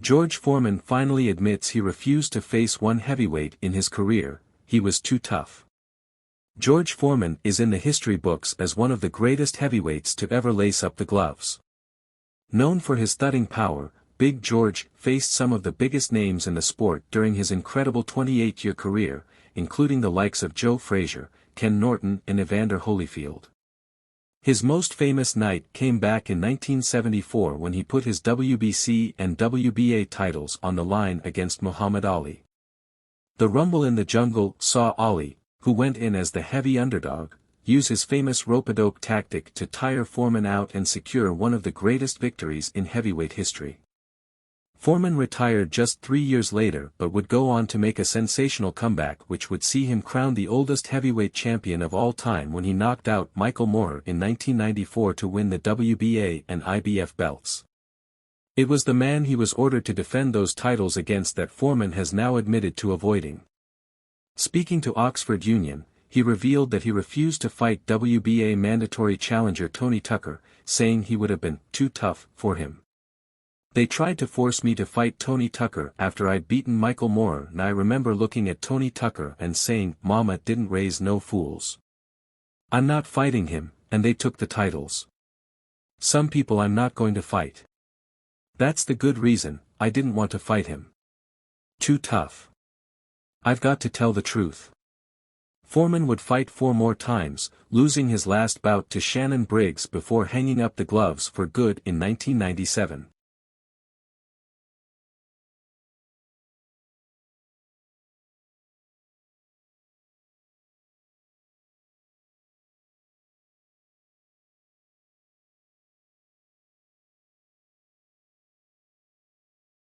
George Foreman finally admits he refused to face one heavyweight in his career, he was too tough. George Foreman is in the history books as one of the greatest heavyweights to ever lace up the gloves. Known for his thudding power, Big George faced some of the biggest names in the sport during his incredible 28-year career, including the likes of Joe Frazier, Ken Norton and Evander Holyfield. His most famous night came back in 1974 when he put his WBC and WBA titles on the line against Muhammad Ali. The Rumble in the Jungle saw Ali, who went in as the heavy underdog, use his famous rope-a-dope tactic to tire Foreman out and secure one of the greatest victories in heavyweight history. Foreman retired just 3 years later but would go on to make a sensational comeback which would see him crowned the oldest heavyweight champion of all time when he knocked out Michael Moorer in 1994 to win the WBA and IBF belts. It was the man he was ordered to defend those titles against that Foreman has now admitted to avoiding. Speaking to Oxford Union, he revealed that he refused to fight WBA mandatory challenger Tony Tucker, saying he would have been too tough for him. They tried to force me to fight Tony Tucker after I'd beaten Michael Moorer, and I remember looking at Tony Tucker and saying, "Mama didn't raise no fools. I'm not fighting him," and they took the titles. Some people I'm not going to fight. That's the good reason, I didn't want to fight him. Too tough. I've got to tell the truth. Foreman would fight 4 more times, losing his last bout to Shannon Briggs before hanging up the gloves for good in 1997.